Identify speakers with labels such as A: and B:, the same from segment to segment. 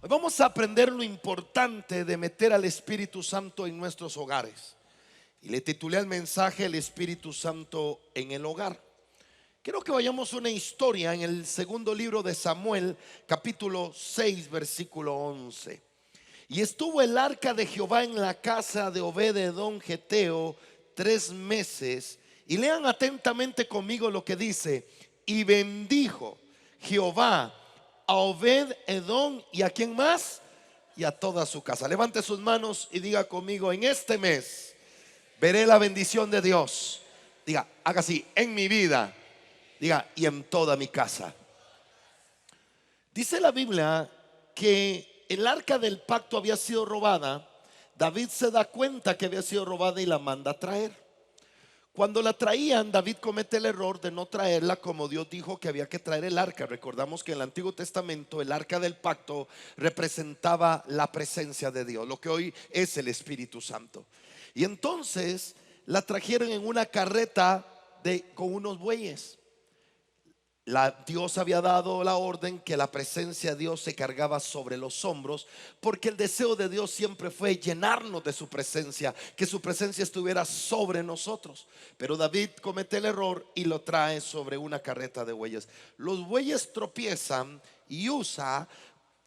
A: Hoy vamos a aprender lo importante de meter al Espíritu Santo en nuestros hogares. Y le titulé al mensaje El Espíritu Santo en el hogar. Quiero que vayamos a una historia en el segundo libro de Samuel, capítulo 6, versículo 11. Y estuvo el arca de Jehová en la casa de Obed-edom geteo 3 meses. Y lean atentamente conmigo lo que dice: y bendijo Jehová a Obed-edom y a quién más, y a toda su casa. Levante sus manos y diga conmigo: en este mes veré la bendición de Dios. Diga, haga así: en mi vida. Diga, y en toda mi casa. Dice la Biblia que el arca del pacto había sido robada. David se da cuenta que había sido robada y la manda a traer. Cuando la traían, David comete el error de no traerla como Dios dijo que había que traer el arca. Recordamos que en el Antiguo Testamento el arca del pacto representaba la presencia de Dios, lo que hoy es el Espíritu Santo. Y entonces la trajeron en una carreta con unos bueyes. Dios había dado la orden que la presencia de Dios se cargaba sobre los hombros, porque el deseo de Dios siempre fue llenarnos de su presencia, que su presencia estuviera sobre nosotros. Pero David comete el error y lo trae sobre una carreta de bueyes. Los bueyes tropiezan y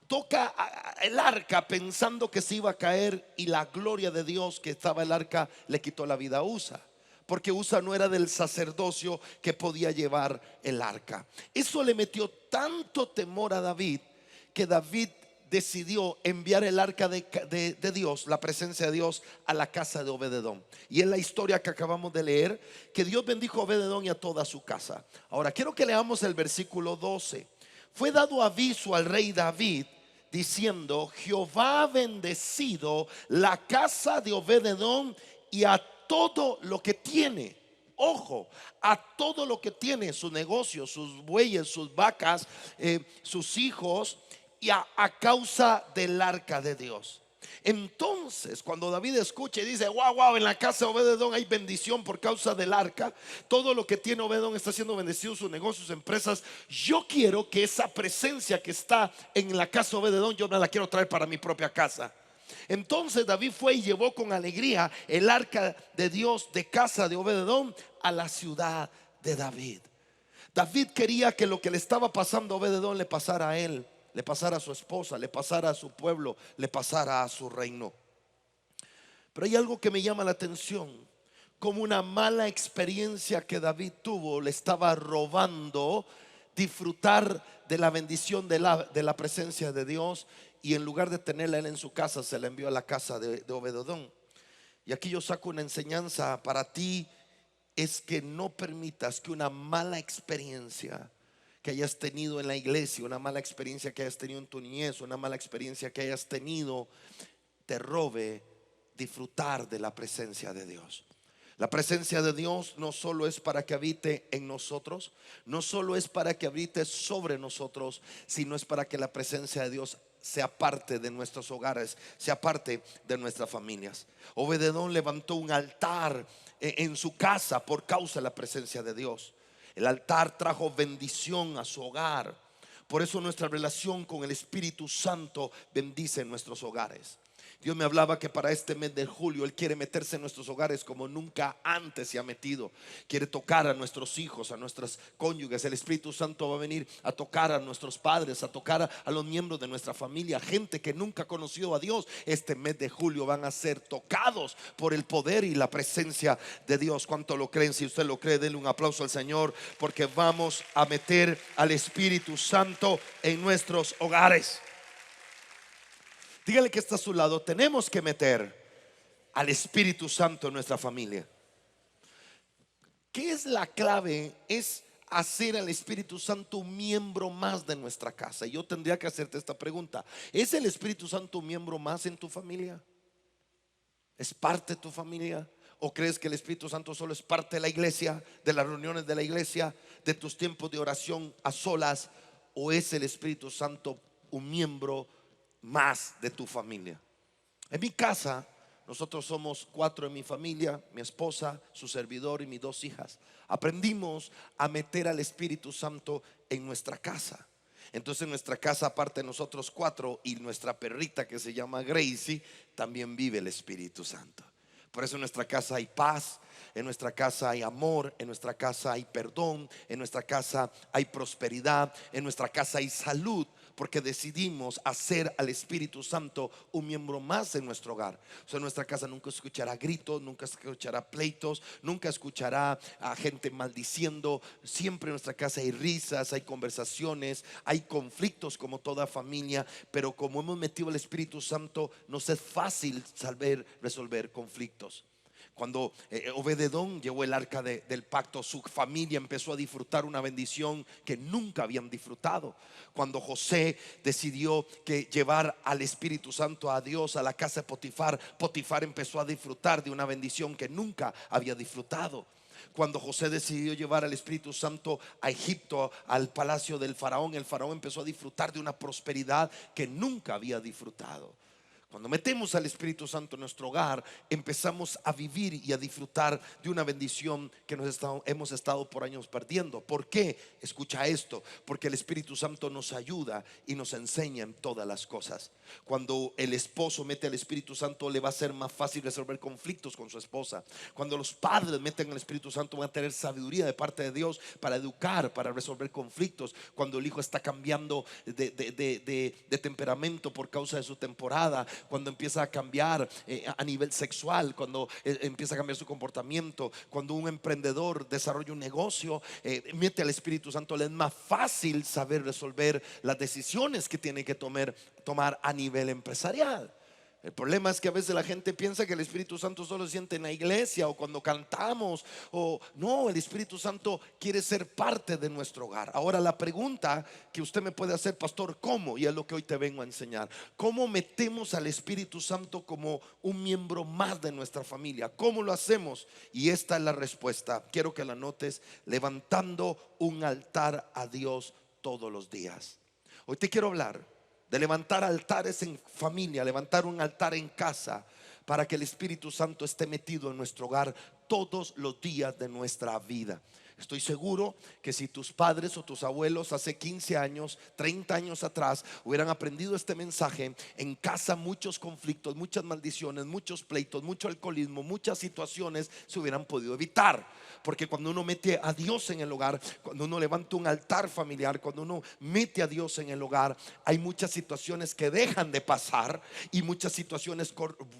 A: toca el arca pensando que se iba a caer, y la gloria de Dios que estaba en el arca le quitó la vida a Usa, porque Usa no era del sacerdocio que podía llevar el arca. Eso le metió tanto temor a David que David decidió enviar el arca de Dios, la presencia de Dios, a la casa de Obed-edom. Y en la historia que acabamos de leer, que Dios bendijo a Obed-edom y a toda su casa. Ahora quiero que leamos el versículo 12. Fue dado aviso al rey David diciendo: Jehová ha bendecido la casa de Obed-edom y a todo lo que tiene. Ojo, a todo lo que tiene: su negocio, sus bueyes, sus vacas, sus hijos, y a causa del arca de Dios. Entonces, cuando David escucha y dice: wow, en la casa de Obed-edom hay bendición por causa del arca, todo lo que tiene Obed-edom está siendo bendecido, sus negocios, sus empresas. Yo quiero que esa presencia que está en la casa de Obed-edom, yo me la quiero traer para mi propia casa. Entonces David fue y llevó con alegría el arca de Dios de casa de Obed-edom a la ciudad de David. David quería que lo que le estaba pasando a Obed-edom le pasara a él, le pasara a su esposa, le pasara a su pueblo, le pasara a su reino. Pero hay algo que me llama la atención: como una mala experiencia que David tuvo le estaba robando disfrutar de la bendición de la presencia de Dios, y en lugar de tenerla él en su casa, se la envió a la casa de Obed-edom. Y aquí yo saco una enseñanza para ti: es que no permitas que una mala experiencia que hayas tenido en la iglesia, una mala experiencia que hayas tenido en tu niñez, una mala experiencia que hayas tenido, te robe disfrutar de la presencia de Dios. La presencia de Dios no solo es para que habite en nosotros, no solo es para que habite sobre nosotros, sino es para que la presencia de Dios sea parte de nuestros hogares, sea parte de nuestras familias. Obed-edom levantó un altar en su casa por causa de la presencia de Dios. El altar trajo bendición a su hogar. Por eso nuestra relación con el Espíritu Santo bendice nuestros hogares. Dios me hablaba que para este mes de julio Él quiere meterse en nuestros hogares como nunca antes se ha metido. Quiere tocar a nuestros hijos, a nuestras cónyuges. El Espíritu Santo va a venir a tocar a nuestros padres, a tocar a los miembros de nuestra familia, gente que nunca ha conocido a Dios. Este mes de julio van a ser tocados por el poder y la presencia de Dios. ¿Cuánto lo creen? Si usted lo cree, denle un aplauso al Señor, porque vamos a meter al Espíritu Santo en nuestros hogares. Dígale que está a su lado: tenemos que meter al Espíritu Santo en nuestra familia. ¿Qué es la clave? Es hacer al Espíritu Santo un miembro más de nuestra casa. Y yo tendría que hacerte esta pregunta: ¿es el Espíritu Santo un miembro más en tu familia? ¿Es parte de tu familia? ¿O crees que el Espíritu Santo solo es parte de la iglesia, de las reuniones de la iglesia, de tus tiempos de oración a solas? ¿O es el Espíritu Santo un miembro más de tu familia? En mi casa, nosotros somos 4 en mi familia: mi esposa, su servidor y mis 2 hijas. Aprendimos a meter al Espíritu Santo en nuestra casa. Entonces en nuestra casa, aparte de nosotros cuatro y nuestra perrita que se llama Gracie, también vive el Espíritu Santo. Por eso en nuestra casa hay paz, en nuestra casa hay amor, en nuestra casa hay perdón, en nuestra casa hay prosperidad, en nuestra casa hay salud, porque decidimos hacer al Espíritu Santo un miembro más en nuestro hogar. O sea, en nuestra casa nunca escuchará gritos, nunca escuchará pleitos, nunca escuchará a gente maldiciendo. Siempre en nuestra casa hay risas, hay conversaciones, hay conflictos como toda familia, pero como hemos metido al Espíritu Santo, nos es fácil saber resolver conflictos. Cuando Obededón llevó el arca del pacto, su familia empezó a disfrutar una bendición que nunca habían disfrutado. Cuando José decidió que llevar al Espíritu Santo a Dios a la casa de Potifar, Potifar empezó a disfrutar de una bendición que nunca había disfrutado. Cuando José decidió llevar al Espíritu Santo a Egipto, al palacio del faraón, el faraón empezó a disfrutar de una prosperidad que nunca había disfrutado. Cuando metemos al Espíritu Santo en nuestro hogar, empezamos a vivir y a disfrutar de una bendición que hemos estado por años perdiendo. ¿Por qué? Escucha esto: porque el Espíritu Santo nos ayuda y nos enseña en todas las cosas. Cuando el esposo mete al Espíritu Santo, le va a ser más fácil resolver conflictos con su esposa. Cuando los padres meten al Espíritu Santo, van a tener sabiduría de parte de Dios para educar, para resolver conflictos. Cuando el hijo está cambiando de temperamento por causa de su temporada, cuando empieza a cambiar a nivel sexual, cuando empieza a cambiar su comportamiento, cuando un emprendedor desarrolla un negocio, mete al Espíritu Santo, le es más fácil saber resolver las decisiones que tiene que tomar a nivel empresarial. El problema es que a veces la gente piensa que el Espíritu Santo solo se siente en la iglesia o cuando cantamos, o no, el Espíritu Santo quiere ser parte de nuestro hogar. Ahora la pregunta que usted me puede hacer: pastor, ¿cómo? Y es lo que hoy te vengo a enseñar. ¿Cómo metemos al Espíritu Santo como un miembro más de nuestra familia? ¿Cómo lo hacemos? Y esta es la respuesta. Quiero que la notes: levantando un altar a Dios todos los días. Hoy te quiero hablar de levantar altares en familia, levantar un altar en casa, para que el Espíritu Santo esté metido en nuestro hogar todos los días de nuestra vida. Estoy seguro que si tus padres o tus abuelos hace 15 años, 30 años atrás hubieran aprendido este mensaje, en casa muchos conflictos, muchas maldiciones, muchos pleitos, mucho alcoholismo, muchas situaciones se hubieran podido evitar. Porque cuando uno mete a Dios en el hogar, cuando uno levanta un altar familiar, cuando uno mete a Dios en el hogar, hay muchas situaciones que dejan de pasar y muchas situaciones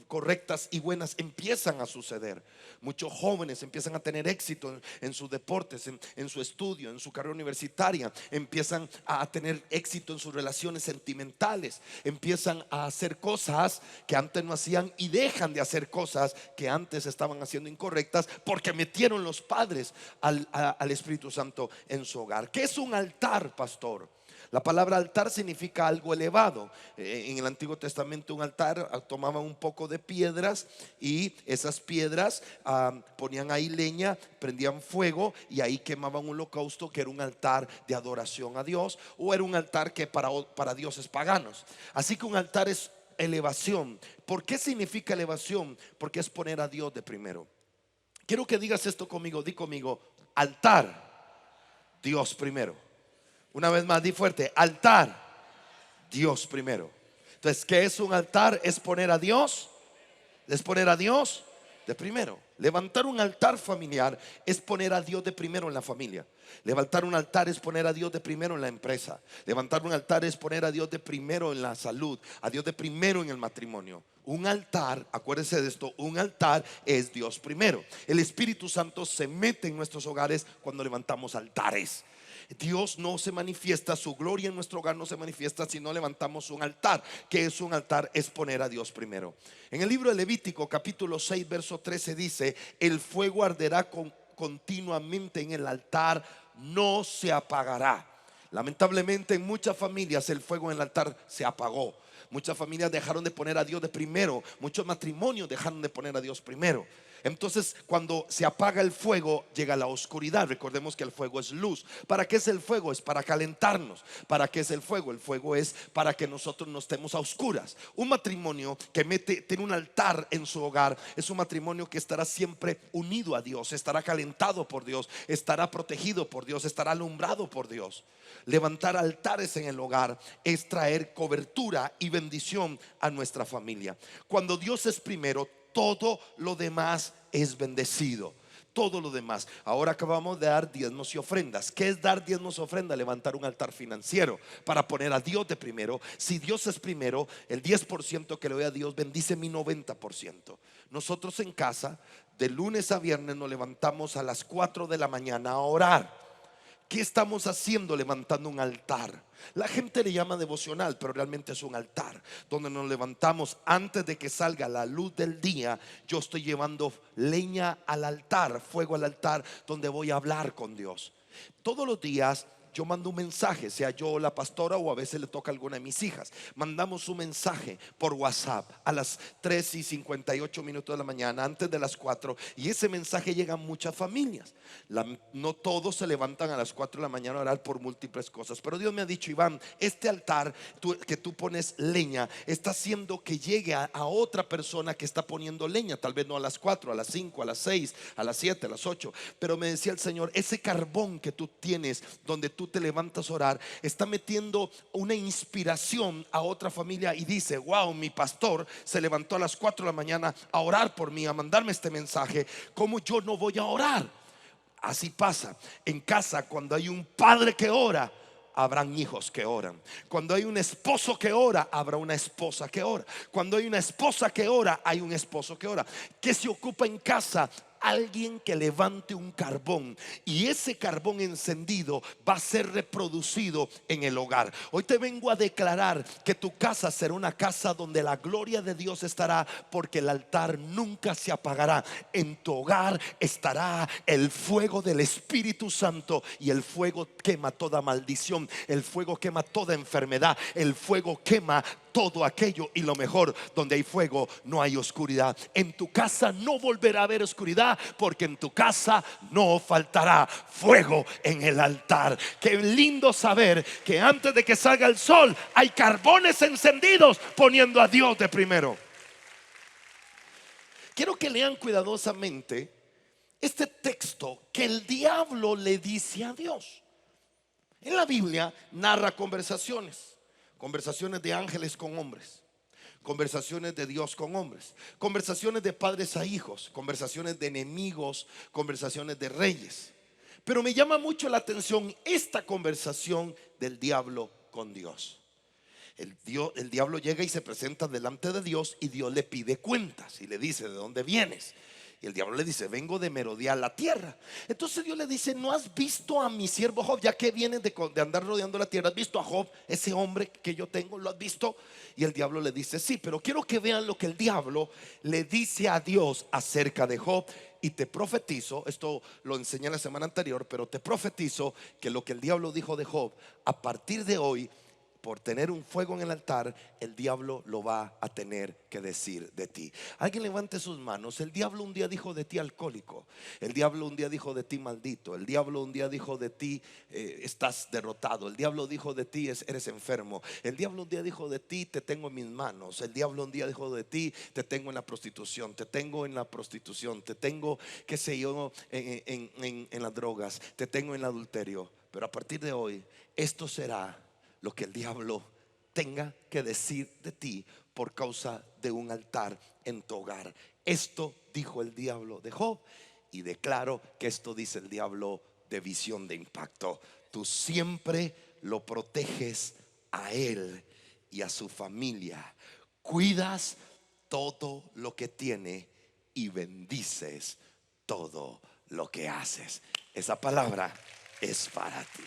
A: correctas y buenas empiezan a suceder. Muchos jóvenes empiezan a tener éxito en sus deportes, en su estudio, en su carrera universitaria. Empiezan a tener éxito en sus relaciones sentimentales. Empiezan a hacer cosas que antes no hacían y dejan de hacer cosas que antes estaban haciendo incorrectas, porque metieron los padres al Espíritu Santo en su hogar. ¿Qué es un altar, pastor? La palabra altar significa algo elevado. En el Antiguo Testamento un altar, tomaban un poco de piedras y esas piedras ponían ahí leña, prendían fuego y ahí quemaban un holocausto, que era un altar de adoración a Dios, o era un altar que para dioses paganos. Así que un altar es elevación. ¿Por qué significa elevación? Porque es poner a Dios de primero. Quiero que digas esto conmigo, di conmigo: altar, Dios primero. Una vez más, di fuerte: altar, Dios primero. Entonces, ¿qué es un altar? Es poner a Dios de primero. Levantar un altar familiar es poner a Dios de primero en la familia. Levantar un altar es poner a Dios de primero en la empresa. Levantar un altar es poner a Dios de primero en la salud, a Dios de primero en el matrimonio. Un altar, acuérdense de esto, un altar es Dios primero. El Espíritu Santo se mete en nuestros hogares cuando levantamos altares. Dios no se manifiesta, su gloria en nuestro hogar no se manifiesta si no levantamos un altar. ¿Qué es un altar? Es poner a Dios primero. En el libro de Levítico capítulo 6 verso 13 dice: el fuego arderá continuamente en el altar, no se apagará. Lamentablemente en muchas familias el fuego en el altar se apagó. Muchas familias dejaron de poner a Dios de primero. Muchos matrimonios dejaron de poner a Dios primero. Entonces, cuando se apaga el fuego, llega la oscuridad. Recordemos que el fuego es luz. ¿Para qué es el fuego? Es para calentarnos. ¿Para qué es el fuego? El fuego es para que nosotros no estemos a oscuras. Un matrimonio que tiene un altar en su hogar es un matrimonio que estará siempre unido a Dios, estará calentado por Dios, estará protegido por Dios, estará alumbrado por Dios. Levantar altares en el hogar es traer cobertura y bendición a nuestra familia. Cuando Dios es primero, todo lo demás es bendecido. Todo lo demás. Ahora acabamos de dar diezmos y ofrendas. ¿Qué es dar diezmos y ofrendas? Levantar un altar financiero para poner a Dios de primero. Si Dios es primero, el 10% que le doy a Dios bendice mi 90%. Nosotros en casa, de lunes a viernes, nos levantamos a las 4 de la mañana a orar. ¿Qué estamos haciendo? Levantando un altar. La gente le llama devocional, pero realmente es un altar donde nos levantamos antes de que salga la luz del día. Yo estoy llevando leña al altar, fuego al altar, donde voy a hablar con Dios. Todos los días yo mando un mensaje, sea yo la pastora o a veces le toca a alguna de mis hijas. Mandamos un mensaje por WhatsApp a las 3:58 de la mañana, antes de las 4. Y ese mensaje llega a muchas familias. No todos se levantan a las 4 de la mañana a orar por múltiples cosas. Pero Dios me ha dicho: Iván, este altar que tú pones leña está haciendo que llegue a otra persona que está poniendo leña. Tal vez no a las 4, a las 5, a las 6, a las 7, a las 8. Pero me decía el Señor: ese carbón que tú tienes, donde tú te levantas a orar, está metiendo una inspiración a otra familia. Y dice: wow, mi pastor se levantó a las 4 de la mañana a orar por mí, a mandarme este mensaje. ¿Cómo yo no voy a orar? Así pasa en casa. Cuando hay un padre que ora, habrán hijos que oran. Cuando hay un esposo que ora, habrá una esposa que ora. Cuando hay una esposa que ora, hay un esposo que ora. ¿Qué se ocupa en casa? Alguien que levante un carbón, y ese carbón encendido va a ser reproducido en el hogar. Hoy te vengo a declarar que tu casa será una casa donde la gloria de Dios estará, porque el altar nunca se apagará. En tu hogar estará el fuego del Espíritu Santo, y el fuego quema toda maldición, el fuego quema toda enfermedad, el fuego quema todo aquello. Y lo mejor, donde hay fuego no hay oscuridad. En tu casa no volverá a haber oscuridad, porque en tu casa no faltará fuego en el altar. Qué lindo saber que antes de que salga el sol hay carbones encendidos poniendo a Dios de primero. Quiero que lean cuidadosamente este texto que el diablo le dice a Dios. En la Biblia narra conversaciones de ángeles con hombres, conversaciones de Dios con hombres, conversaciones de padres a hijos, conversaciones de enemigos, conversaciones de reyes. Pero me llama mucho la atención esta conversación del diablo con Dios. El diablo llega y se presenta delante de Dios, y Dios le pide cuentas y le dice: ¿de dónde vienes? Y el diablo le dice: vengo de merodear la tierra. Entonces Dios le dice: ¿no has visto a mi siervo Job? Ya que vienes de andar rodeando la tierra, ¿has visto a Job, ese hombre que yo tengo? ¿Lo has visto? Y el diablo le dice: sí. Pero quiero que vean lo que el diablo le dice a Dios acerca de Job. Y te profetizo, esto lo enseñé la semana anterior, pero te profetizo que lo que el diablo dijo de Job, a partir de hoy, por tener un fuego en el altar, el diablo lo va a tener que decir de ti. Alguien levante sus manos. El diablo un día dijo de ti alcohólico. El diablo un día dijo de ti maldito. El diablo un día dijo de ti estás derrotado. El diablo dijo de ti eres enfermo. El diablo un día dijo de ti: te tengo en mis manos. El diablo un día dijo de ti: te tengo en la prostitución. Te tengo en la prostitución. Te tengo, qué sé yo, en las drogas. Te tengo en el adulterio. Pero a partir de hoy, esto será lo que el diablo tenga que decir de ti por causa de un altar en tu hogar. Esto dijo el diablo de Job, y declaro que esto dice el diablo de Visión de Impacto. Tú siempre lo proteges a él y a su familia, cuidas todo lo que tiene y bendices todo lo que haces. Esa palabra es para ti.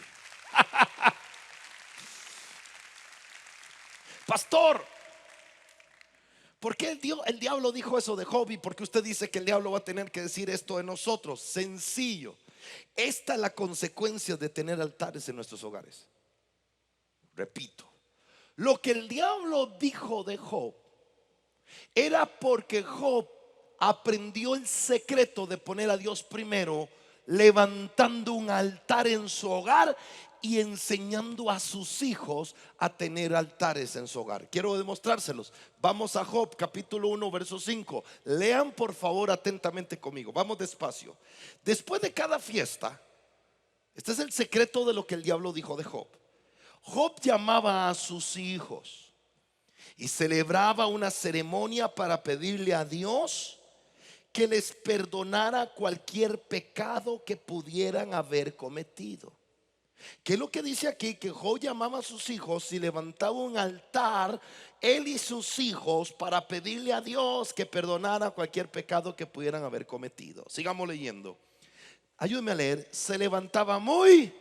A: Pastor, ¿por qué el diablo dijo eso de Job? ¿Y por qué usted dice que el diablo va a tener que decir esto de nosotros? Sencillo. Esta es la consecuencia de tener altares en nuestros hogares. Repito, lo que el diablo dijo de Job era porque Job aprendió el secreto de poner a Dios primero, levantando un altar en su hogar y enseñando a sus hijos a tener altares en su hogar. Quiero demostrárselos. Vamos a Job capítulo 1 verso 5. Lean por favor atentamente conmigo. Vamos despacio. Después de cada fiesta, este es el secreto de lo que el diablo dijo de Job. Job llamaba a sus hijos y celebraba una ceremonia para pedirle a Dios que les perdonara cualquier pecado que pudieran haber cometido. ¿Qué es lo que dice aquí? Que Job llamaba a sus hijos y levantaba un altar, él y sus hijos, para pedirle a Dios que perdonara cualquier pecado que pudieran haber cometido. Sigamos leyendo. Ayúdeme a leer. Se levantaba muy,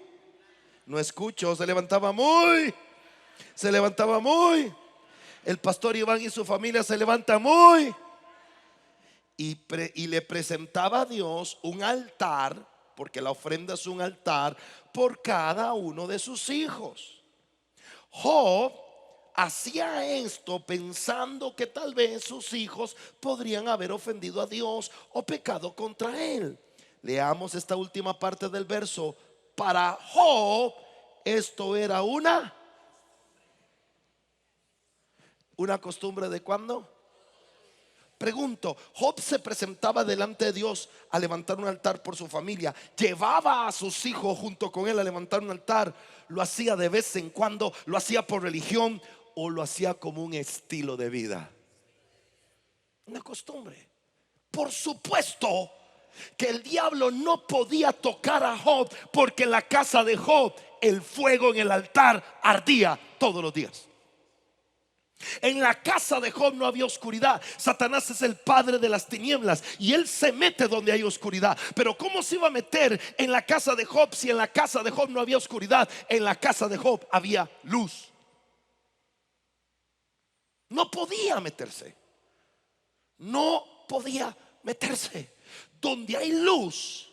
A: no escucho, se levantaba muy, el pastor Iván y su familia se levanta muy, y le presentaba a Dios un altar, porque la ofrenda es un altar, por cada uno de sus hijos. Job hacía esto pensando que tal vez sus hijos podrían haber ofendido a Dios o pecado contra él. Leamos esta última parte del verso. Para Job esto era una costumbre. ¿De cuándo? Pregunto, Job se presentaba delante de Dios a levantar un altar por su familia, llevaba a sus hijos junto con él a levantar un altar, lo hacía de vez en cuando, lo hacía por religión o lo hacía como un estilo de vida, una costumbre. Por supuesto que el diablo no podía tocar a Job, porque en la casa de Job el fuego en el altar ardía todos los días. En la casa de Job no había oscuridad. Satanás es el padre de las tinieblas y él se mete donde hay oscuridad. Pero ¿cómo se iba a meter en la casa de Job si en la casa de Job no había oscuridad? En la casa de Job había luz. No podía meterse. No podía meterse. Donde hay luz,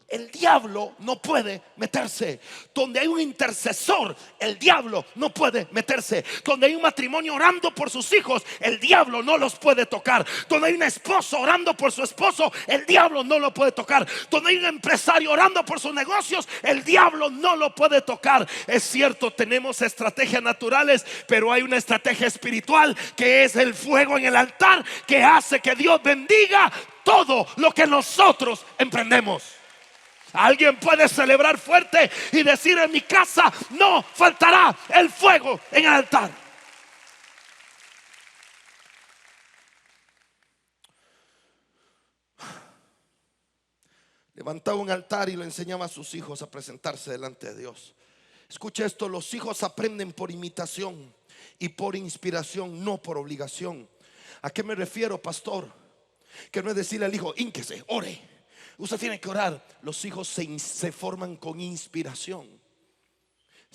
A: el diablo no puede meterse. Donde hay un intercesor, el diablo no puede meterse. Donde hay un matrimonio orando por sus hijos, el diablo no los puede tocar. Donde hay un esposo orando por su esposo, el diablo no lo puede tocar. Donde hay un empresario orando por sus negocios, el diablo no lo puede tocar. Es cierto, tenemos estrategias naturales, pero hay una estrategia espiritual, que es el fuego en el altar, que hace que Dios bendiga todo lo que nosotros emprendemos. Alguien puede celebrar fuerte y decir: en mi casa no faltará el fuego en el altar. Levantaba un altar y lo enseñaba a sus hijos a presentarse delante de Dios. Escucha esto: los hijos aprenden por imitación y por inspiración, no por obligación. ¿A qué me refiero, pastor? Que no es decirle al hijo: hínquese, ore. Usted tiene que orar. Los hijos se forman con inspiración.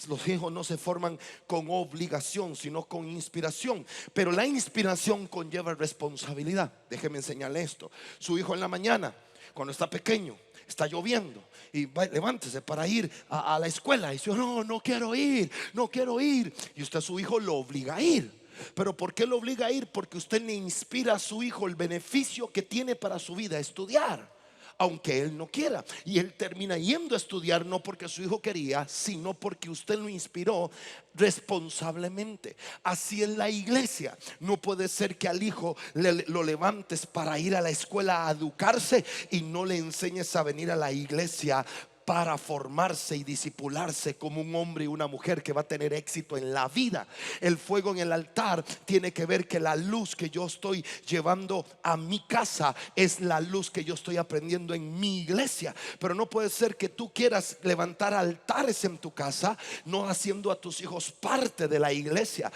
A: Los hijos no se forman con obligación, sino con inspiración. Pero la inspiración conlleva responsabilidad. Déjeme enseñarle esto. Su hijo en la mañana, cuando está pequeño, está lloviendo y levántese para ir a la escuela, y dice: no quiero ir, no quiero ir. Y usted a su hijo lo obliga a ir. ¿Pero por qué lo obliga a ir? Porque usted le inspira a su hijo el beneficio que tiene para su vida estudiar, aunque él no quiera. Y él termina yendo a estudiar, no porque su hijo quería, sino porque usted lo inspiró responsablemente. Así es la iglesia. No puede ser que al hijo lo levantes para ir a la escuela a educarse y no le enseñes a venir a la iglesia para formarse y discipularse como un hombre y una mujer que va a tener éxito en la vida. El fuego en el altar tiene que ver que la luz que yo estoy llevando a mi casa es la luz que yo estoy aprendiendo en mi iglesia. Pero no puede ser que tú quieras levantar altares en tu casa, no haciendo a tus hijos parte de la iglesia.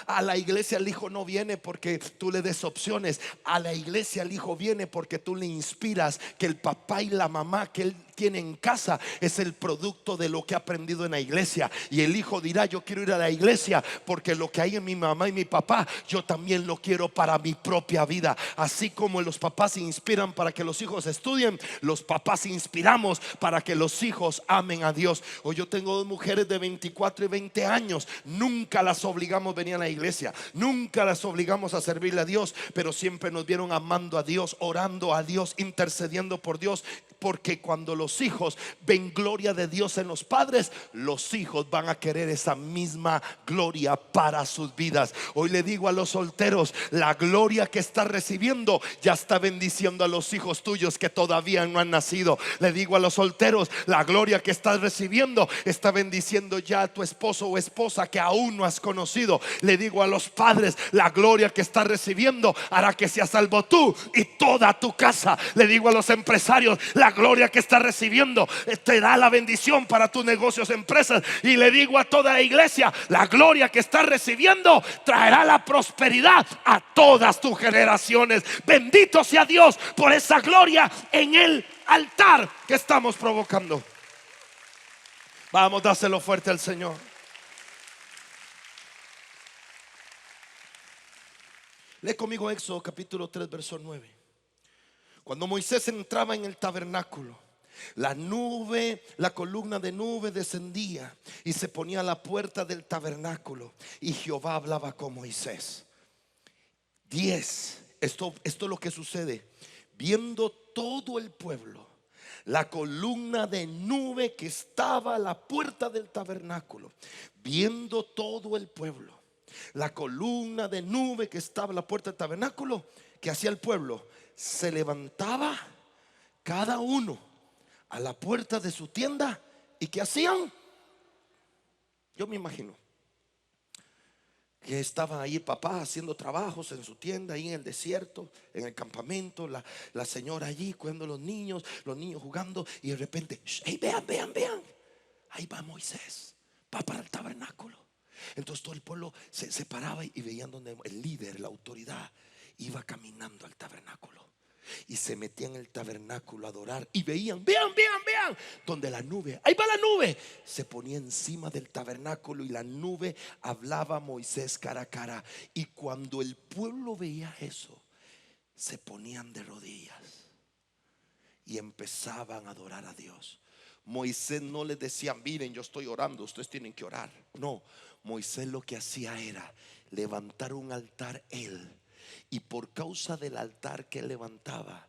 A: A la iglesia el hijo no viene porque tú le des opciones. A la iglesia el hijo viene porque tú le inspiras que el papá y la mamá que él tiene en casa es el producto de lo que ha aprendido en la iglesia. Y el hijo dirá: yo quiero ir a la iglesia porque lo que hay en mi mamá y mi papá, yo también lo quiero para mi propia vida. Así como los papás se inspiran para que los hijos estudien, los papás inspiramos para que los hijos amen a Dios. Hoy yo tengo dos mujeres de 24 y 20 años. Nunca las obligamos a venir a la iglesia, nunca las obligamos a servirle a Dios, pero siempre nos vieron amando a Dios, orando a Dios, intercediendo por Dios. Porque cuando los hijos ven gloria de Dios en los padres, los hijos van a querer esa misma gloria para sus vidas. Hoy le digo a los solteros: la gloria que estás recibiendo ya está bendiciendo a los hijos tuyos que todavía no han nacido. Le digo a los solteros: la gloria que estás recibiendo está bendiciendo ya a tu esposo o esposa que aún no has conocido. Le digo a los padres: la gloria que estás recibiendo hará que seas salvo tú y toda tu casa. Le digo a los empresarios: la gloria que estás recibiendo te da la bendición para tus negocios, empresas. Y le digo a toda la iglesia: la gloria que estás recibiendo traerá la prosperidad a todas tus generaciones. Bendito sea Dios por esa gloria en el altar que estamos provocando. Vamos, dáselo fuerte al Señor. Lee conmigo Éxodo capítulo 3 verso 9. Cuando Moisés entraba en el tabernáculo, la nube, la columna de nube descendía y se ponía a la puerta del tabernáculo, y Jehová hablaba con Moisés. 10. Esto es lo que sucede. Viendo todo el pueblo la columna de nube que estaba a la puerta del tabernáculo, viendo todo el pueblo la columna de nube que estaba a la puerta del tabernáculo, ¿qué hacía el pueblo? Se levantaba cada uno a la puerta de su tienda. ¿Y qué hacían? Yo me imagino que estaba ahí papá haciendo trabajos en su tienda, ahí en el desierto, en el campamento, la señora allí cuidando a los niños jugando, y de repente, hey, vean, ahí va Moisés, va para el tabernáculo. Entonces todo el pueblo se paraba y veían donde el líder, la autoridad, iba caminando al tabernáculo. Y se metía en el tabernáculo a adorar. Y veían, vean, donde la nube, ahí va la nube, se ponía encima del tabernáculo, y la nube hablaba a Moisés cara a cara. Y cuando el pueblo veía eso, se ponían de rodillas y empezaban a adorar a Dios. Moisés no les decía: miren, yo estoy orando, ustedes tienen que orar. No, Moisés lo que hacía era levantar un altar él. Y por causa del altar que él levantaba,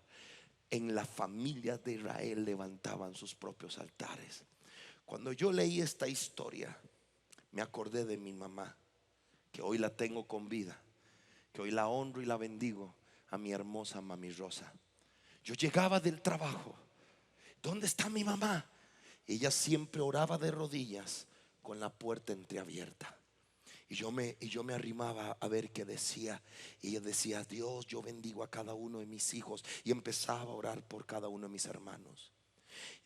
A: en la familia de Israel levantaban sus propios altares. Cuando yo leí esta historia, me acordé de mi mamá, que hoy la tengo con vida, que hoy la honro y la bendigo, a mi hermosa mami Rosa. Yo llegaba del trabajo: ¿dónde está mi mamá? Ella siempre oraba de rodillas con la puerta entreabierta. Y yo me arrimaba a ver qué decía. Y ella decía: Dios, yo bendigo a cada uno de mis hijos. Y empezaba a orar por cada uno de mis hermanos.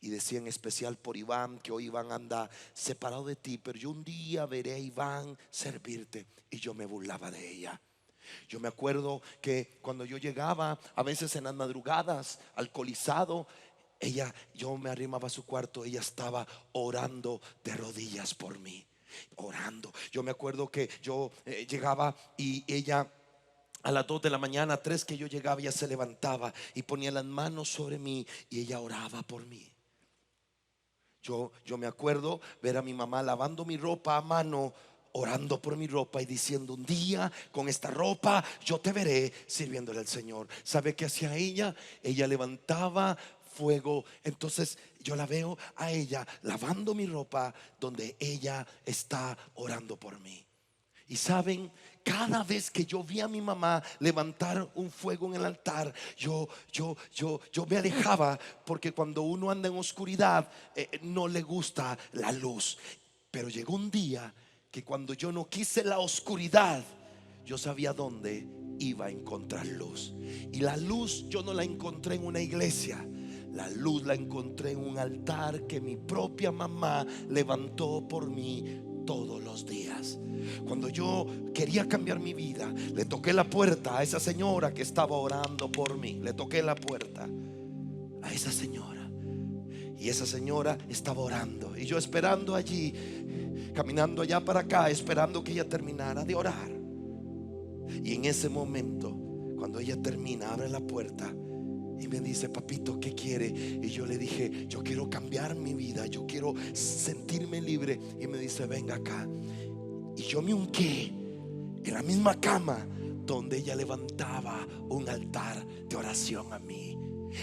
A: Y decía en especial por Iván, que hoy Iván anda separado de ti, pero yo un día veré a Iván servirte. Y yo me burlaba de ella. Yo me acuerdo que cuando yo llegaba, a veces en las madrugadas, alcoholizado, yo me arrimaba a su cuarto, ella estaba orando de rodillas por mí, orando. Yo me acuerdo que yo llegaba y ella, a las 2 de la mañana, 3 que yo llegaba, ella se levantaba y ponía las manos sobre mí y ella oraba por mí. Yo me acuerdo ver a mi mamá lavando mi ropa a mano, orando por mi ropa y diciendo: un día con esta ropa yo te veré sirviéndole al Señor. ¿Sabe qué hacía ella? Ella levantaba fuego. Entonces yo la veo a ella lavando mi ropa, donde ella está orando por mí. Y saben, cada vez que yo vi a mi mamá levantar un fuego en el altar, yo me alejaba, porque cuando uno anda en oscuridad no le gusta la luz. Pero llegó un día que cuando yo no quise la oscuridad, yo sabía dónde iba a encontrar luz. Y la luz yo no la encontré en una iglesia. La luz la encontré en un altar que mi propia mamá levantó por mí todos los días. Cuando yo quería cambiar mi vida, le toqué la puerta a esa señora que estaba orando por mí. Le toqué la puerta a esa señora Y esa señora estaba orando y yo esperando allí, caminando allá para acá, esperando que ella terminara de orar. Y en ese momento, cuando ella termina, abre la puerta y me dice: papito, ¿qué quiere? Y yo le dije: yo quiero cambiar mi vida, yo quiero sentirme libre. Y me dice: venga acá. Y yo me unqué en la misma cama donde ella levantaba un altar de oración a mí.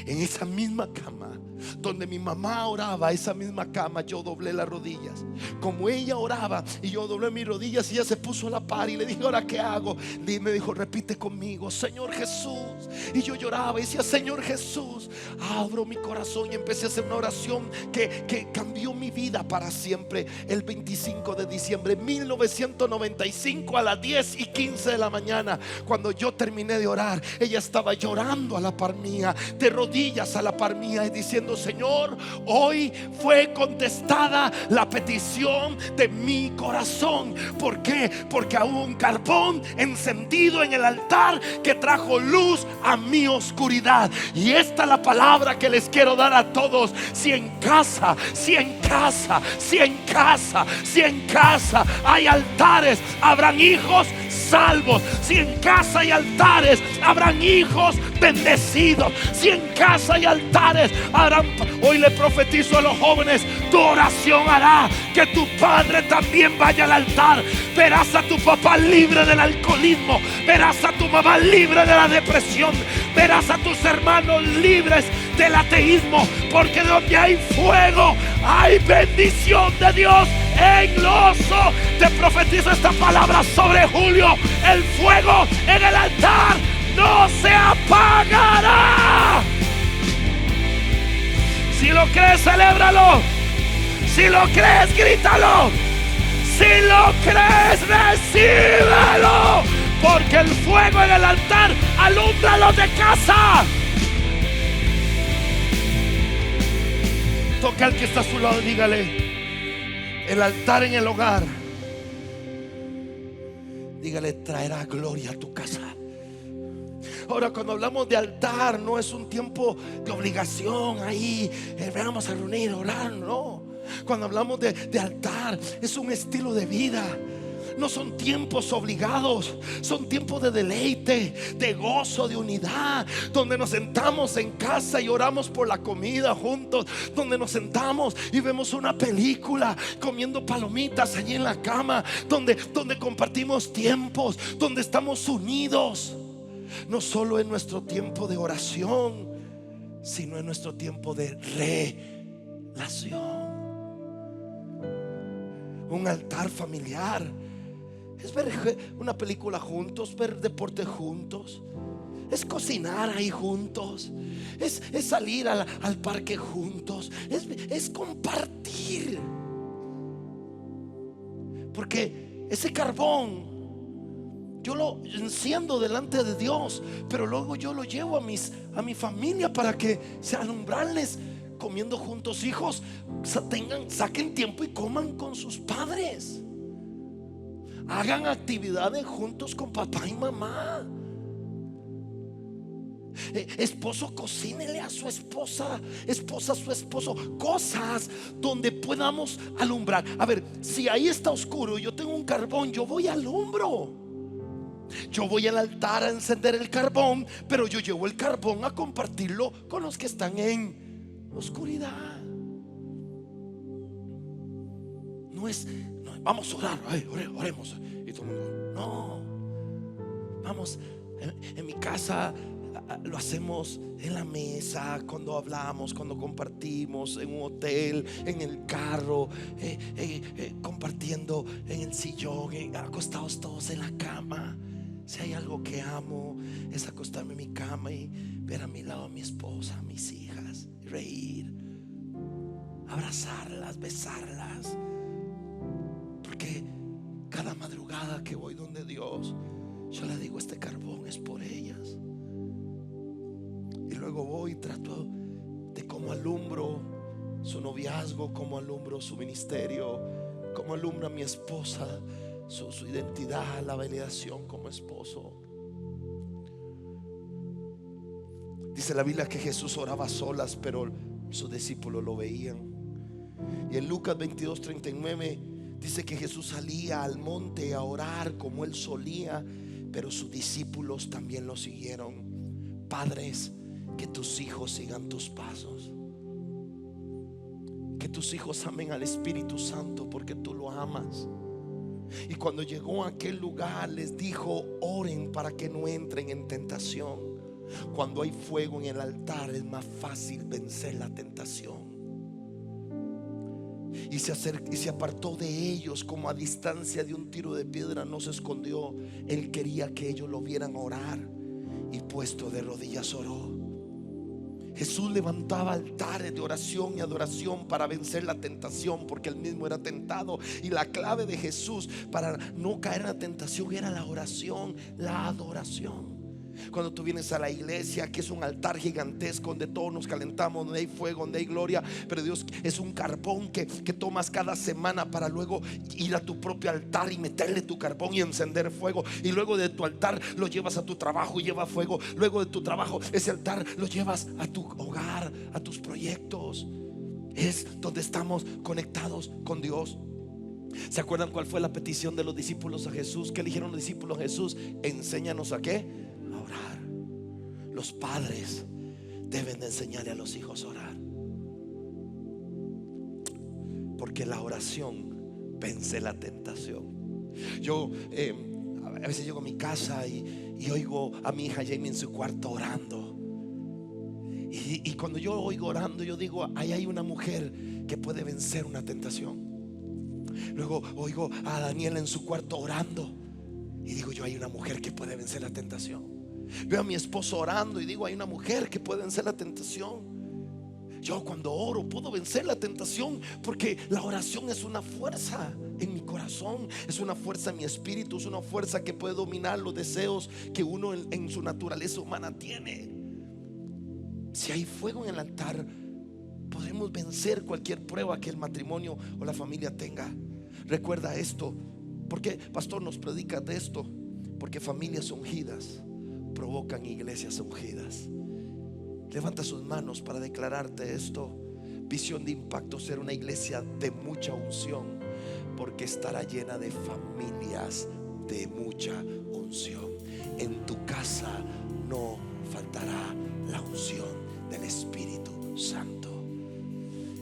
A: En esa misma cama donde mi mamá oraba, esa misma cama, yo doblé las rodillas como ella oraba, y yo doblé mis rodillas y ella se puso a la par. Y le dije: ¿ahora qué hago? Y me dijo: repite conmigo: Señor Jesús. Y yo lloraba y decía: Señor Jesús, abro mi corazón. Y empecé a hacer una oración que cambió mi vida para siempre. El 25 de diciembre de 1995 a las 10:15 de la mañana, cuando yo terminé de orar, ella estaba llorando a la par mía, de rodillas a la par mía, y diciendo: Señor, hoy fue contestada la petición de mi corazón. ¿Por qué? Porque hubo un carbón encendido en el altar que trajo luz a mi oscuridad. Y esta es la palabra que les quiero dar a todos. Si en casa hay altares, habrán hijos salvos. Si en casa hay altares, habrán hijos bendecidos. Si en casa hay altares, habrán... Hoy le profetizo a los jóvenes: tu oración hará que tu padre también vaya al altar. Verás a tu papá libre del alcoholismo, verás a tu mamá libre de la depresión, verás a tus hermanos libres del ateísmo, porque donde hay fuego hay bendición de Dios en lo oso. Te profetizo esta palabra sobre Julio: el fuego en el altar no se apagará. Si lo crees, celébralo. Si lo crees, grítalo. Si lo crees, recíbelo. Porque el fuego en el altar alumbra a los de casa. Toca al que está a su lado, dígale: el altar en el hogar, dígale, traerá gloria a tu casa. Ahora, cuando hablamos de altar, no es un tiempo de obligación ahí, vamos a reunir, orar, no. Cuando hablamos de altar, es un estilo de vida. No son tiempos obligados, son tiempos de deleite, de gozo, de unidad, donde nos sentamos en casa y oramos por la comida juntos, donde nos sentamos y vemos una película comiendo palomitas allí en la cama, donde compartimos tiempos, donde estamos unidos. No solo en nuestro tiempo de oración, sino en nuestro tiempo de relación. Un altar familiar es ver una película juntos, ver deporte juntos, es cocinar ahí juntos, es salir al parque juntos, es compartir. Porque ese carbón yo lo enciendo delante de Dios, pero luego yo lo llevo a mi familia para que se alumbrarles comiendo juntos. Hijos, saquen tiempo y coman con sus padres. Hagan actividades juntos con papá y mamá. Esposo, cocínele a su esposa, esposa a su esposo, cosas donde podamos alumbrar. A ver, si ahí está oscuro y yo tengo un carbón, yo voy al hombro. Yo voy al altar a encender el carbón, pero yo llevo el carbón a compartirlo con los que están en oscuridad. No es vamos a orar, oremos y todo el mundo. No, vamos, en mi casa lo hacemos en la mesa, cuando hablamos, cuando compartimos, en un hotel, en el carro, compartiendo en el sillón, acostados todos en la cama. Si hay algo que amo, es acostarme en mi cama y ver a mi lado a mi esposa, a mis hijas, reír, abrazarlas, besarlas. Porque cada madrugada que voy donde Dios, yo le digo: este carbón es por ellas. Y luego voy y trato de cómo alumbro su noviazgo, cómo alumbro su ministerio, cómo alumbra a mi esposa su identidad, la validación como esposo. Dice la Biblia que Jesús oraba a solas, pero sus discípulos lo veían. Y en Lucas 22:39 dice que Jesús salía al monte a orar como él solía, pero sus discípulos también lo siguieron. Padres, que tus hijos sigan tus pasos. Que tus hijos amen al Espíritu Santo porque tú lo amas. Y cuando llegó a aquel lugar les dijo: oren para que no entren en tentación. Cuando hay fuego en el altar es más fácil vencer la tentación. Y se apartó de ellos como a distancia de un tiro de piedra, no se escondió. Él quería que ellos lo vieran orar, y puesto de rodillas oró. Jesús levantaba altares de oración y adoración para vencer la tentación, porque él mismo era tentado. Y la clave de Jesús para no caer en la tentación era la oración, la adoración. Cuando tú vienes a la iglesia, que es un altar gigantesco donde todos nos calentamos, donde hay fuego, donde hay gloria, pero Dios es un carbón que tomas cada semana para luego ir a tu propio altar y meterle tu carbón y encender fuego. Y luego de tu altar lo llevas a tu trabajo y lleva fuego. Luego de tu trabajo, ese altar lo llevas a tu hogar, a tus proyectos. Es donde estamos conectados con Dios. ¿Se acuerdan cuál fue la petición de los discípulos a Jesús? ¿Qué le dijeron los discípulos a Jesús? Enséñanos a qué. Orar. Los padres deben de enseñarle a los hijos a orar, porque la oración vence la tentación. Yo a veces llego a mi casa y oigo a mi hija Jamie en su cuarto orando. Y cuando yo oigo orando, yo digo: ahí hay una mujer que puede vencer una tentación. Luego oigo a Daniela en su cuarto orando y digo yo: hay una mujer que puede vencer la tentación. Veo a mi esposo orando y digo: hay una mujer que puede vencer la tentación. Yo cuando oro puedo vencer la tentación, porque la oración es una fuerza en mi corazón, es una fuerza en mi espíritu, es una fuerza que puede dominar los deseos que uno en su naturaleza humana tiene. Si hay fuego en el altar, podremos vencer cualquier prueba que el matrimonio o la familia tenga. Recuerda esto. ¿Por qué, pastor, nos predica de esto? Porque familias ungidas provocan iglesias ungidas. Levanta sus manos para declararte esto. Visión de Impacto será una iglesia de mucha unción, porque estará llena de familias de mucha unción. En tu casa no faltará la unción del Espíritu Santo.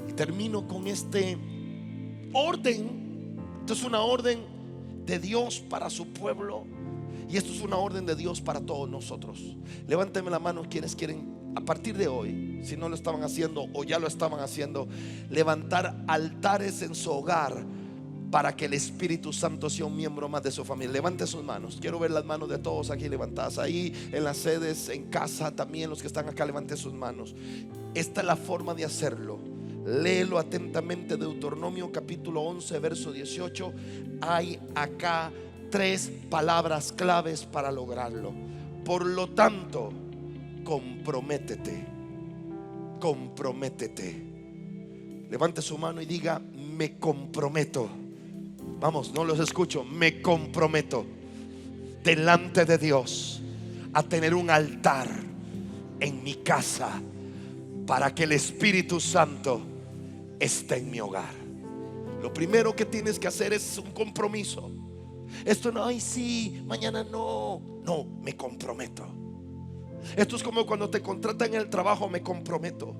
A: Y termino con este orden. Esto es una orden de Dios para su pueblo, y esto es una orden de Dios para todos nosotros. Levánteme la mano quienes quieren a partir de hoy, si no lo estaban haciendo o ya lo estaban haciendo, levantar altares en su hogar para que el Espíritu Santo sea un miembro más de su familia. Levante sus manos. Quiero ver las manos de todos aquí levantadas. Ahí en las sedes, en casa también, los que están acá, levanten sus manos. Esta es la forma de hacerlo. Léelo atentamente. Deuteronomio capítulo 11 verso 18. Hay acá 3 palabras claves para lograrlo. Por lo tanto, comprométete. Comprométete. Levante su mano y diga: me comprometo. Vamos, no los escucho. Me comprometo delante de Dios a tener un altar en mi casa para que el Espíritu Santo esté en mi hogar. Lo primero que tienes que hacer es un compromiso. Esto no, ay sí, mañana no. No, me comprometo. Esto es como cuando te contratan en el trabajo. Me comprometo.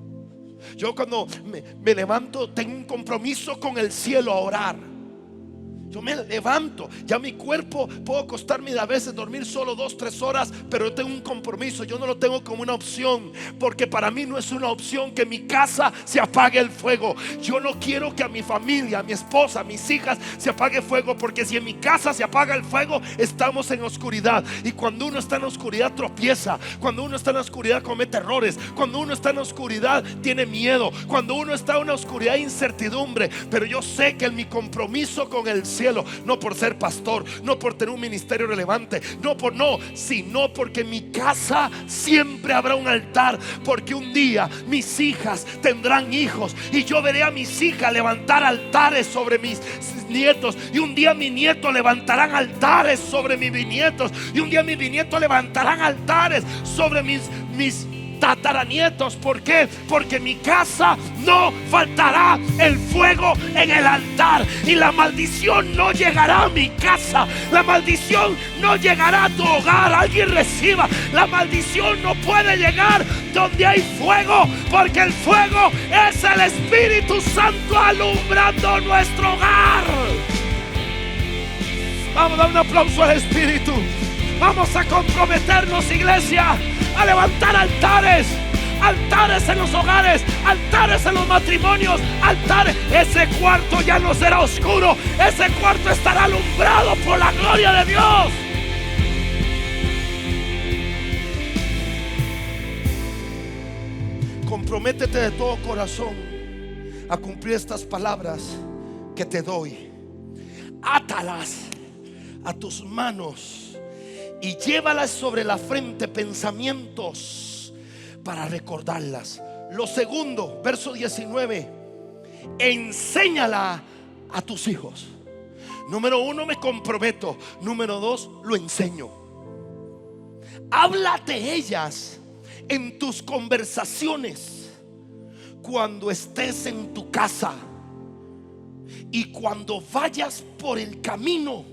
A: Yo cuando me levanto, tengo un compromiso con el cielo a orar. Yo me levanto, ya mi cuerpo, puedo acostarme y a veces dormir solo 2-3 horas, pero yo tengo un compromiso. Yo no lo tengo como una opción, porque para mí no es una opción que en mi casa se apague el fuego. Yo no quiero que a mi familia, a mi esposa, a mis hijas se apague fuego, porque si en mi casa se apaga el fuego, estamos en oscuridad. Y cuando uno está en oscuridad tropieza. Cuando uno está en oscuridad comete errores. Cuando uno está en oscuridad tiene miedo. Cuando uno está en una oscuridad incertidumbre. Pero yo sé que en mi compromiso con el cielo, no por ser pastor, no por tener un ministerio relevante, sino porque en mi casa siempre habrá un altar, porque un día mis hijas tendrán hijos y yo veré a mis hijas levantar altares sobre mis nietos, y un día mis nietos levantarán altares sobre mis bisnietos, y un día mis bisnietos levantarán altares sobre mis tataranietos. ¿Por qué? Porque en mi casa no faltará el fuego en el altar, y la maldición no llegará a mi casa. La maldición no llegará a tu hogar. Alguien reciba: la maldición no puede llegar donde hay fuego, porque el fuego es el Espíritu Santo alumbrando nuestro hogar. Vamos a dar un aplauso al Espíritu. Vamos a comprometernos, iglesia, a levantar altares. Altares en los hogares, altares en los matrimonios, altares. Ese cuarto ya no será oscuro, ese cuarto estará alumbrado por la gloria de Dios. Comprométete de todo corazón a cumplir estas palabras que te doy. Átalas a tus manos y llévalas sobre la frente, pensamientos para recordarlas. Lo segundo, verso 19: enséñala a tus hijos. Número 1, me comprometo. Número 2, lo enseño. Habla de ellas en tus conversaciones, cuando estés en tu casa y cuando vayas por el camino,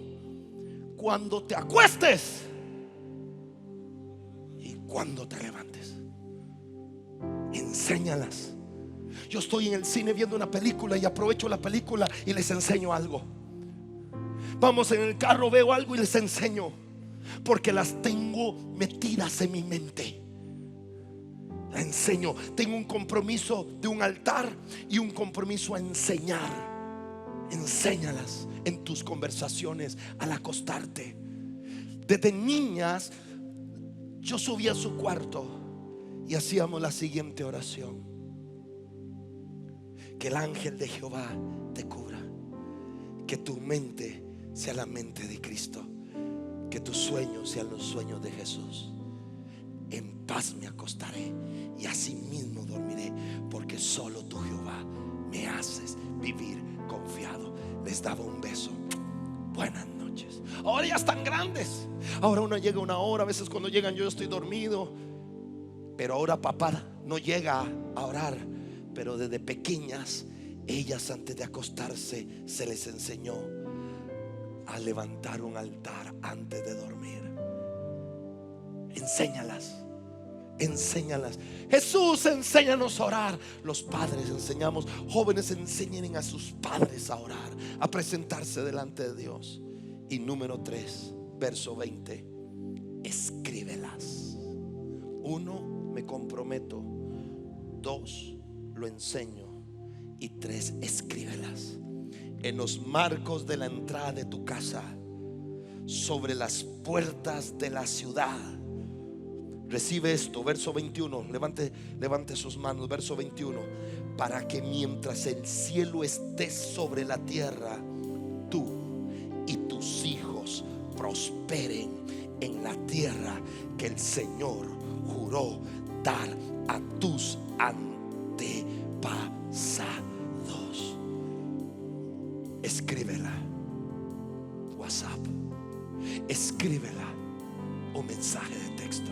A: cuando te acuestes y cuando te levantes. Enséñalas. Yo estoy en el cine viendo una película y aprovecho la película y les enseño algo. Vamos en el carro, veo algo y les enseño, porque las tengo metidas en mi mente. La enseño. Tengo un compromiso de un altar y un compromiso a enseñar. Enséñalas en tus conversaciones, al acostarte. Desde niñas yo subía a su cuarto y hacíamos la siguiente oración: que el ángel de Jehová te cubra, que tu mente sea la mente de Cristo, que tus sueños sean los sueños de Jesús. En paz me acostaré y así mismo dormiré, porque solo tú, Jehová, me haces vivir confiado. Les daba un beso. Buenas noches. Ahora ya están grandes. Ahora uno llega una hora. A veces cuando llegan yo estoy dormido, pero ahora papá no llega a orar. Pero desde pequeñas, ellas antes de acostarse se les enseñó a levantar un altar antes de dormir. Enséñalas. Enséñalas. Jesús, enséñanos a orar. Los padres enseñamos. Jóvenes, enseñen a sus padres a orar, a presentarse delante de Dios. Y número 3, verso 20: escríbelas. 1, me comprometo. 2, lo enseño. Y 3, escríbelas en los marcos de la entrada de tu casa, sobre las puertas de la ciudad. Recibe esto, verso 21. Levante sus manos, verso 21. Para que mientras el cielo esté sobre la tierra, tú y tus hijos prosperen en la tierra que el Señor juró dar a tus antepasados. Escríbela. WhatsApp. Escríbela. Un mensaje de texto.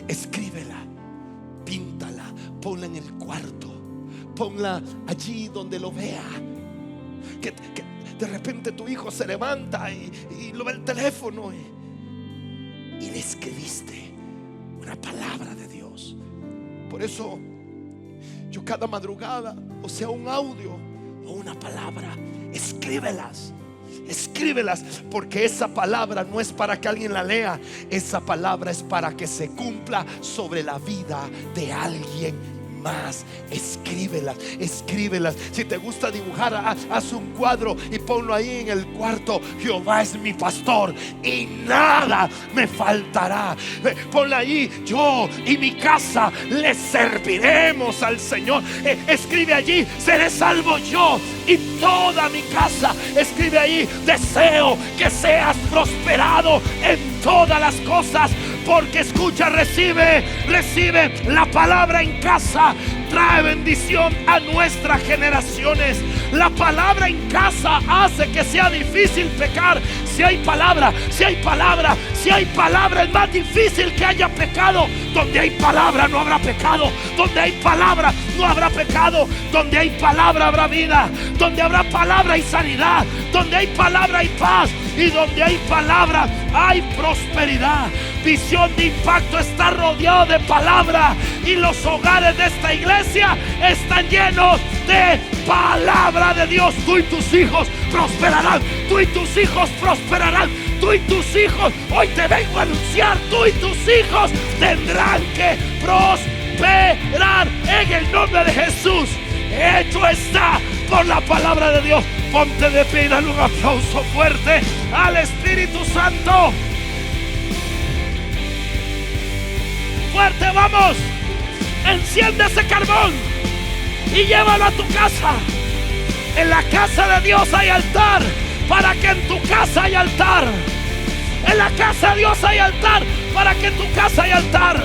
A: Escríbela, píntala, ponla en el cuarto, ponla allí donde lo vea. Que de repente tu hijo se levanta y lo ve el teléfono y le escribiste una palabra de Dios. Por eso yo cada madrugada, o sea un audio o una palabra, escríbelas. Escríbelas, porque esa palabra no es para que alguien la lea. Esa palabra es para que se cumpla sobre la vida de alguien más. Escríbelas, escríbelas. Si te gusta dibujar, haz un cuadro y ponlo ahí en el cuarto. Jehová es mi pastor y nada me faltará. Ponla ahí: yo y mi casa le serviremos al Señor. Escribe allí: seré salvo yo y toda mi casa. Escribe ahí: deseo que seas prosperado en todas las cosas. Porque escucha, recibe la palabra en casa. Trae bendición a nuestras generaciones. La palabra en casa hace que sea difícil pecar. Si hay palabra, si hay palabra, si hay palabra, es más difícil que haya pecado. Donde hay palabra no habrá pecado. Donde hay palabra no habrá pecado. Donde hay palabra habrá vida. Donde habrá palabra hay sanidad. Donde hay palabra hay paz. Y donde hay palabra hay prosperidad. Visión de Impacto está rodeado de palabra. Y los hogares de esta iglesia están llenos de palabra de Dios. Tú y tus hijos prosperarán. Tú y tus hijos prosperarán. Tú y tus hijos, hoy te vengo a anunciar, tú y tus hijos tendrán que prosperar en el nombre de Jesús. Hecho está por la palabra de Dios. Ponte de pie y dale un aplauso fuerte al Espíritu Santo. Fuerte, vamos. Enciende ese carbón y llévalo a tu casa. En la casa de Dios hay altar, para que en tu casa haya altar. En la casa de Dios hay altar, para que en tu casa haya altar.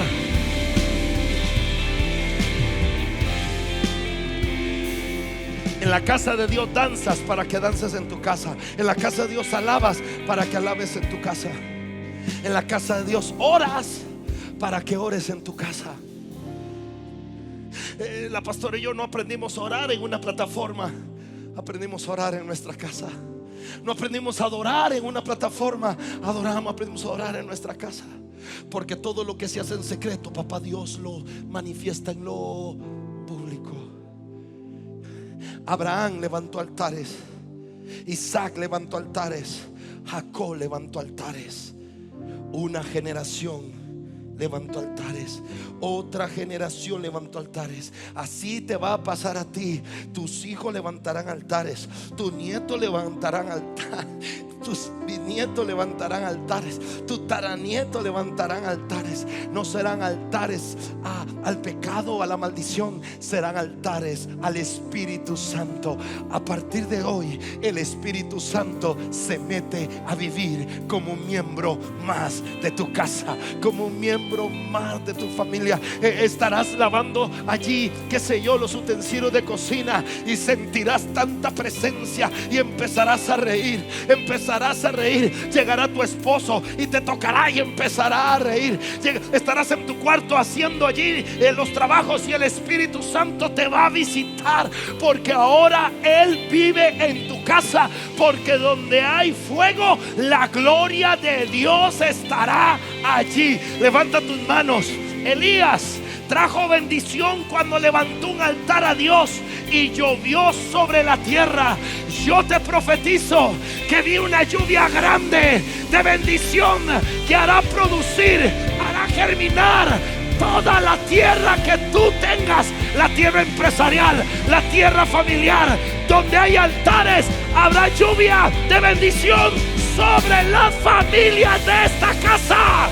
A: En la casa de Dios danzas, para que dances en tu casa. En la casa de Dios alabas, para que alabes en tu casa. En la casa de Dios oras, para que ores en tu casa. La pastora y yo no aprendimos a orar en una plataforma, aprendimos a orar en nuestra casa. No aprendimos a adorar en una plataforma, aprendimos a orar en nuestra casa. Porque todo lo que se hace en secreto, papá Dios lo manifiesta en lo público. Abraham levantó altares, Isaac levantó altares, Jacob levantó altares. Una generación levantó altares, otra generación levantó altares. Así te va a pasar a ti. Tus hijos levantarán altares, tus nietos levantarán altares, tus bisnietos levantarán altares, tus taranietos levantarán altares. No serán altares al pecado o a la maldición, serán altares al Espíritu Santo. A partir de hoy el Espíritu Santo se mete a vivir como un miembro más de tu casa, como un miembro más de tu familia. Estarás lavando allí, qué sé yo, los utensilios de cocina, y sentirás tanta presencia y empezarás a reír, Llegará tu esposo y te tocará y empezará a reír. Estarás en tu cuarto haciendo allí los trabajos y el Espíritu Santo te va a visitar, porque ahora Él vive en tu casa. Porque donde hay fuego, la gloria de Dios estará allí. Levanta tus manos. Elías trajo bendición cuando levantó un altar a Dios y llovió sobre la tierra. Yo te profetizo que vi una lluvia grande de bendición que hará producir, hará germinar toda la tierra que tú tengas, la tierra empresarial, la tierra familiar. Donde hay altares, habrá lluvia de bendición sobre las familias de esta casa.